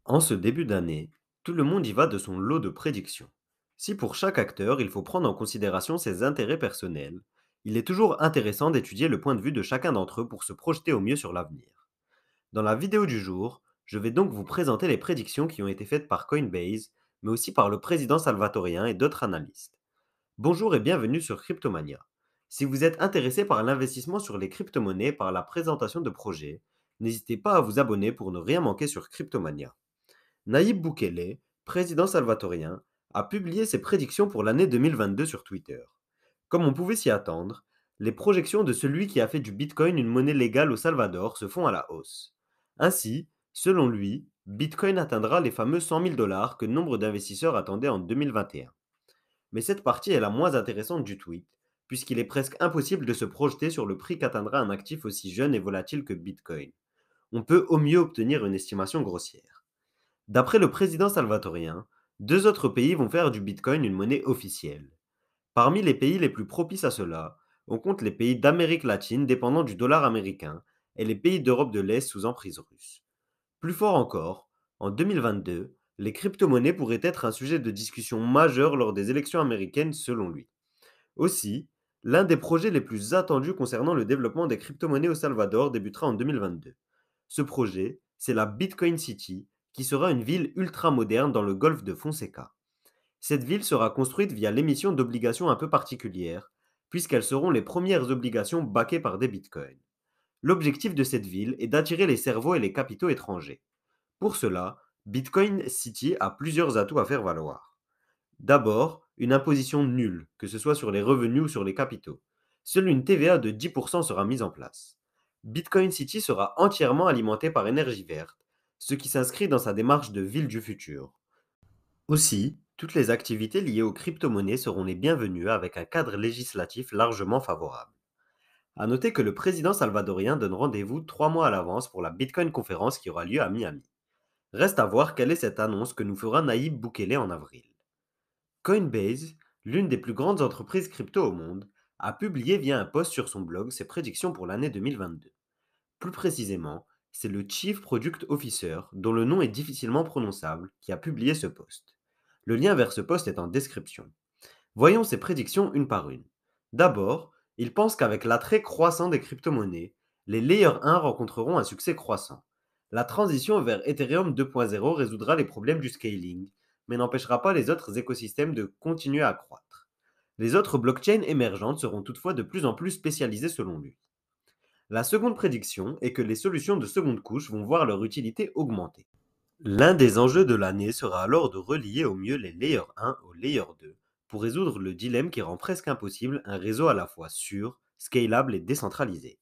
En ce début d'année, tout le monde y va de son lot de prédictions. Si pour chaque acteur, il faut prendre en considération ses intérêts personnels, il est toujours intéressant d'étudier le point de vue de chacun d'entre eux pour se projeter au mieux sur l'avenir. Dans la vidéo du jour, je vais donc vous présenter les prédictions qui ont été faites par Coinbase, mais aussi par le président salvatorien et d'autres analystes. Bonjour et bienvenue sur Cryptomania. Si vous êtes intéressé par l'investissement sur les crypto-monnaies par la présentation de projets, n'hésitez pas à vous abonner pour ne rien manquer sur Cryptomania. Naïb Boukele, président salvatorien, a publié ses prédictions pour l'année 2022 sur Twitter. Comme on pouvait s'y attendre, les projections de celui qui a fait du Bitcoin une monnaie légale au Salvador se font à la hausse. Ainsi, selon lui, Bitcoin atteindra les fameux 100 000 dollars que nombre d'investisseurs attendaient en 2021. Mais cette partie est la moins intéressante du tweet, puisqu'il est presque impossible de se projeter sur le prix qu'atteindra un actif aussi jeune et volatile que Bitcoin. On peut au mieux obtenir une estimation grossière. D'après le président salvatorien, deux autres pays vont faire du Bitcoin une monnaie officielle. Parmi les pays les plus propices à cela, on compte les pays d'Amérique latine dépendant du dollar américain et les pays d'Europe de l'Est sous emprise russe. Plus fort encore, en 2022, les crypto-monnaies pourraient être un sujet de discussion majeur lors des élections américaines selon lui. Aussi, l'un des projets les plus attendus concernant le développement des crypto-monnaies au Salvador débutera en 2022. Ce projet, c'est la Bitcoin City, qui sera une ville ultra-moderne dans le golfe de Fonseca. Cette ville sera construite via l'émission d'obligations un peu particulières, puisqu'elles seront les premières obligations backées par des bitcoins. L'objectif de cette ville est d'attirer les cerveaux et les capitaux étrangers. Pour cela, Bitcoin City a plusieurs atouts à faire valoir. D'abord, une imposition nulle, que ce soit sur les revenus ou sur les capitaux. Seule une TVA de 10% sera mise en place. Bitcoin City sera entièrement alimentée par énergie verte, ce qui s'inscrit dans sa démarche de ville du futur. Aussi, toutes les activités liées aux crypto-monnaies seront les bienvenues avec un cadre législatif largement favorable. À noter que le président salvadorien donne rendez-vous 3 mois à l'avance pour la Bitcoin conférence qui aura lieu à Miami. Reste à voir quelle est cette annonce que nous fera Naïb Boukele en avril. Coinbase, l'une des plus grandes entreprises crypto au monde, a publié via un post sur son blog ses prédictions pour l'année 2022. Plus précisément, c'est le Chief Product Officer, dont le nom est difficilement prononçable, qui a publié ce post. Le lien vers ce post est en description. Voyons ces prédictions une par une. D'abord, il pense qu'avec l'attrait croissant des crypto-monnaies, les Layer 1 rencontreront un succès croissant. La transition vers Ethereum 2.0 résoudra les problèmes du scaling, mais n'empêchera pas les autres écosystèmes de continuer à croître. Les autres blockchains émergentes seront toutefois de plus en plus spécialisées selon lui. La seconde prédiction est que les solutions de seconde couche vont voir leur utilité augmenter. L'un des enjeux de l'année sera alors de relier au mieux les Layer 1 au Layer 2 pour résoudre le dilemme qui rend presque impossible un réseau à la fois sûr, scalable et décentralisé.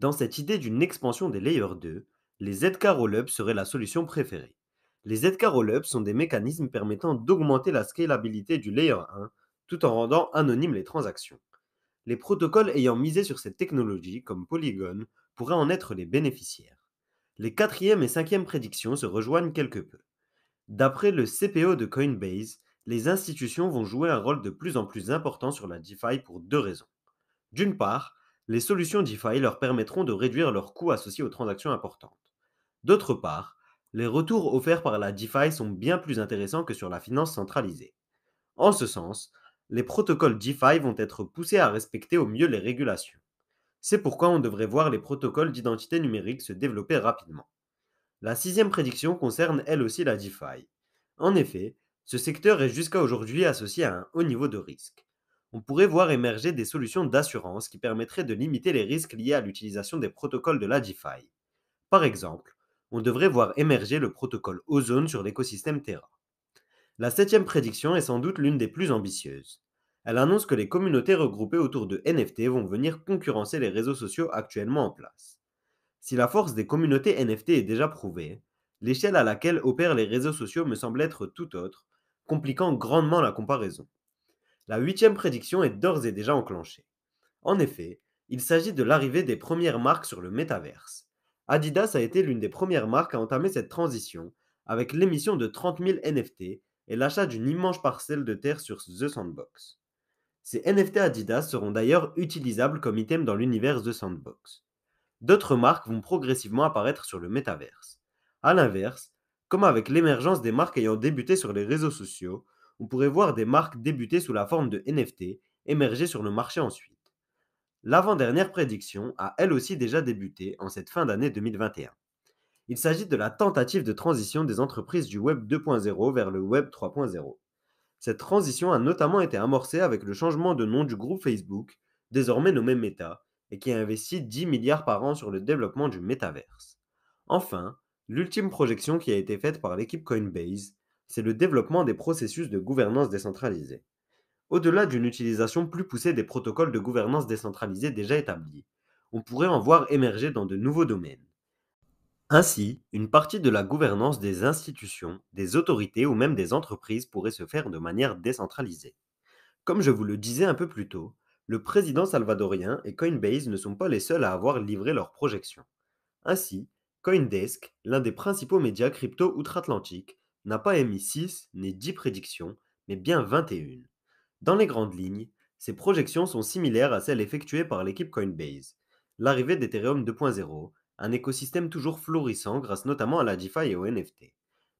Dans cette idée d'une expansion des Layer 2, les ZK Rollups seraient la solution préférée. Les ZK Rollups sont des mécanismes permettant d'augmenter la scalabilité du Layer 1 tout en rendant anonymes les transactions. Les protocoles ayant misé sur cette technologie, comme Polygon, pourraient en être les bénéficiaires. Les quatrième et cinquième prédictions se rejoignent quelque peu. D'après le CPO de Coinbase, les institutions vont jouer un rôle de plus en plus important sur la DeFi pour deux raisons. D'une part, les solutions DeFi leur permettront de réduire leurs coûts associés aux transactions importantes. D'autre part, les retours offerts par la DeFi sont bien plus intéressants que sur la finance centralisée. En ce sens, les protocoles DeFi vont être poussés à respecter au mieux les régulations. C'est pourquoi on devrait voir les protocoles d'identité numérique se développer rapidement. La sixième prédiction concerne elle aussi la DeFi. En effet, ce secteur est jusqu'à aujourd'hui associé à un haut niveau de risque. On pourrait voir émerger des solutions d'assurance qui permettraient de limiter les risques liés à l'utilisation des protocoles de la DeFi. Par exemple, on devrait voir émerger le protocole Ozone sur l'écosystème Terra. La septième prédiction est sans doute l'une des plus ambitieuses. Elle annonce que les communautés regroupées autour de NFT vont venir concurrencer les réseaux sociaux actuellement en place. Si la force des communautés NFT est déjà prouvée, l'échelle à laquelle opèrent les réseaux sociaux me semble être tout autre, compliquant grandement la comparaison. La huitième prédiction est d'ores et déjà enclenchée. En effet, il s'agit de l'arrivée des premières marques sur le métaverse. Adidas a été l'une des premières marques à entamer cette transition, avec l'émission de 30 000 NFT et l'achat d'une immense parcelle de terre sur The Sandbox. Ces NFT Adidas seront d'ailleurs utilisables comme items dans l'univers The Sandbox. D'autres marques vont progressivement apparaître sur le métaverse. A l'inverse, Comme avec l'émergence des marques ayant débuté sur les réseaux sociaux, on pourrait voir des marques débuter sous la forme de NFT émerger sur le marché ensuite. L'avant-dernière prédiction a elle aussi déjà débuté en cette fin d'année 2021. Il s'agit de la tentative de transition des entreprises du Web 2.0 vers le Web 3.0. Cette transition a notamment été amorcée avec le changement de nom du groupe Facebook, désormais nommé Meta, et qui a investi 10 milliards par an sur le développement du métaverse. Enfin, l'ultime projection qui a été faite par l'équipe Coinbase, c'est le développement des processus de gouvernance décentralisée. Au-delà d'une utilisation plus poussée des protocoles de gouvernance décentralisée déjà établis, on pourrait en voir émerger dans de nouveaux domaines. Ainsi, une partie de la gouvernance des institutions, des autorités ou même des entreprises pourrait se faire de manière décentralisée. Comme je vous le disais un peu plus tôt, le président salvadorien et Coinbase ne sont pas les seuls à avoir livré leurs projections. Ainsi, Coindesk, l'un des principaux médias crypto outre-Atlantique, n'a pas émis 6 ni 10 prédictions, mais bien 21. Dans les grandes lignes, ces projections sont similaires à celles effectuées par l'équipe Coinbase. L'arrivée d'Ethereum 2.0, un écosystème toujours florissant grâce notamment à la DeFi et aux NFT.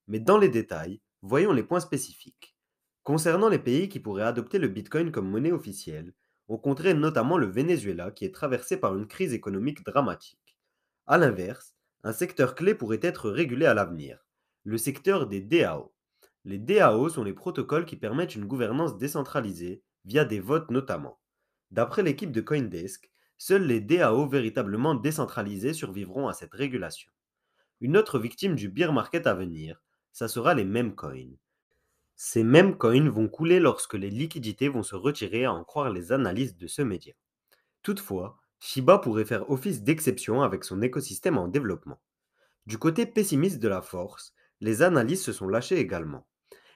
Mais dans les détails, voyons les points spécifiques. Concernant les pays qui pourraient adopter le Bitcoin comme monnaie officielle, on compterait notamment le Venezuela qui est traversé par une crise économique dramatique. A l'inverse, un secteur clé pourrait être régulé à l'avenir, le secteur des DAO. Les DAO sont les protocoles qui permettent une gouvernance décentralisée via des votes notamment. D'après l'équipe de Coindesk, seuls les DAO véritablement décentralisés survivront à cette régulation. Une autre victime du bear market à venir, ça sera les meme coins. Ces mêmes coins vont couler lorsque les liquidités vont se retirer à en croire les analyses de ce média. Toutefois, Shiba pourrait faire office d'exception avec son écosystème en développement. Du côté pessimiste de la force, les analyses se sont lâchées également.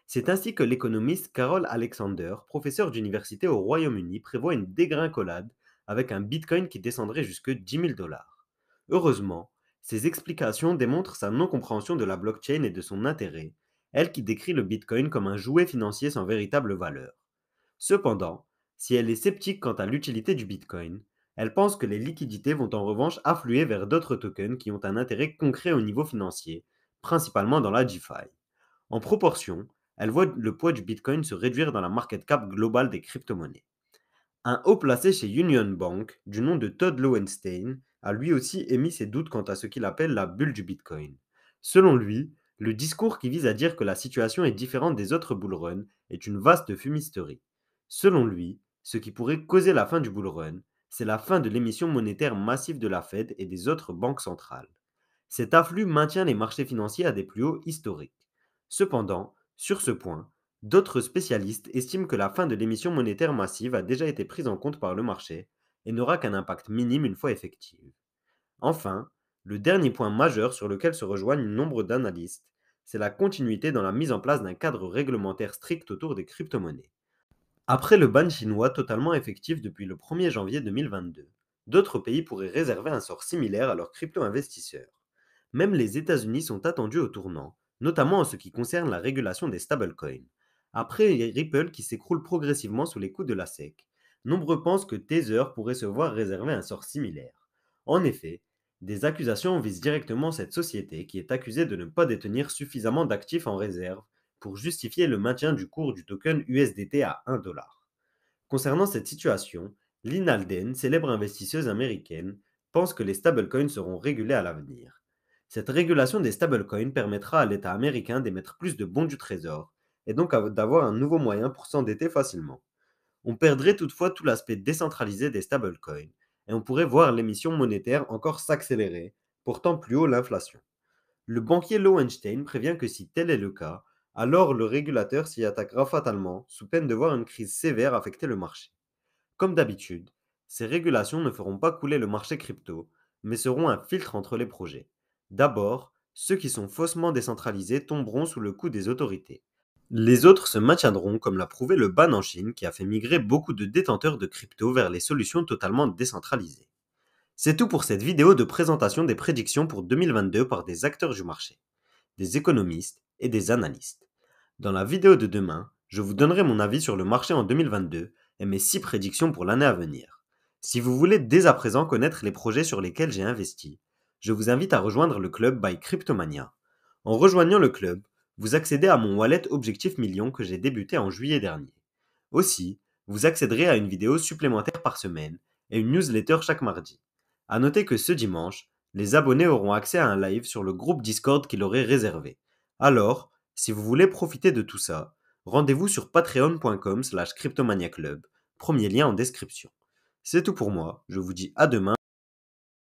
C'est ainsi que l'économiste Carol Alexander, professeur d'université au Royaume-Uni, prévoit une dégringolade avec un Bitcoin qui descendrait jusque 10 000 dollars. Heureusement, ces explications démontrent sa non-compréhension de la blockchain et de son intérêt, elle qui décrit le Bitcoin comme un jouet financier sans véritable valeur. Cependant, si elle est sceptique quant à l'utilité du Bitcoin, elle pense que les liquidités vont en revanche affluer vers d'autres tokens qui ont un intérêt concret au niveau financier, principalement dans la DeFi. En proportion, elle voit le poids du Bitcoin se réduire dans la market cap globale des crypto-monnaies. Un haut placé chez Union Bank, du nom de Todd Lowenstein, a lui aussi émis ses doutes quant à ce qu'il appelle la bulle du Bitcoin. Selon lui, le discours qui vise à dire que la situation est différente des autres bullruns est une vaste fumisterie. Selon lui, ce qui pourrait causer la fin du bullrun, c'est la fin de l'émission monétaire massive de la Fed et des autres banques centrales. Cet afflux maintient les marchés financiers à des plus hauts historiques. Cependant, sur ce point, d'autres spécialistes estiment que la fin de l'émission monétaire massive a déjà été prise en compte par le marché et n'aura qu'un impact minime une fois effective. Enfin, le dernier point majeur sur lequel se rejoignent nombre d'analystes, c'est la continuité dans la mise en place d'un cadre réglementaire strict autour des crypto-monnaies. Après le ban chinois totalement effectif depuis le 1er janvier 2022, d'autres pays pourraient réserver un sort similaire à leurs crypto-investisseurs. Même les États-Unis sont attendus au tournant, notamment en ce qui concerne la régulation des stablecoins. Après Ripple qui s'écroule progressivement sous les coups de la SEC, nombreux pensent que Tether pourrait se voir réserver un sort similaire. En effet, des accusations visent directement cette société qui est accusée de ne pas détenir suffisamment d'actifs en réserve pour justifier le maintien du cours du token USDT à 1 dollar. Concernant cette situation, Lynn Alden, célèbre investisseuse américaine, pense que les stablecoins seront régulés à l'avenir. Cette régulation des stablecoins permettra à l'État américain d'émettre plus de bons du trésor et donc d'avoir un nouveau moyen pour s'endetter facilement. On perdrait toutefois tout l'aspect décentralisé des stablecoins et on pourrait voir l'émission monétaire encore s'accélérer, portant plus haut l'inflation. Le banquier Lowenstein prévient que si tel est le cas, alors le régulateur s'y attaquera fatalement, sous peine de voir une crise sévère affecter le marché. Comme d'habitude, ces régulations ne feront pas couler le marché crypto, mais seront un filtre entre les projets. D'abord, ceux qui sont faussement décentralisés tomberont sous le coup des autorités. Les autres se maintiendront comme l'a prouvé le ban en Chine qui a fait migrer beaucoup de détenteurs de crypto vers les solutions totalement décentralisées. C'est tout pour cette vidéo de présentation des prédictions pour 2022 par des acteurs du marché, des économistes et des analystes. Dans la vidéo de demain, je vous donnerai mon avis sur le marché en 2022 et mes 6 prédictions pour l'année à venir. Si vous voulez dès à présent connaître les projets sur lesquels j'ai investi, je vous invite à rejoindre le club by Cryptomania. En rejoignant le club, vous accédez à mon wallet Objectif Million que j'ai débuté en juillet dernier. Aussi, vous accéderez à une vidéo supplémentaire par semaine et une newsletter chaque mardi. À noter que ce dimanche, les abonnés auront accès à un live sur le groupe Discord qu'il aurait réservé. Alors, si vous voulez profiter de tout ça, rendez-vous sur patreon.com/cryptomaniaclub, premier lien en description. C'est tout pour moi, je vous dis à demain.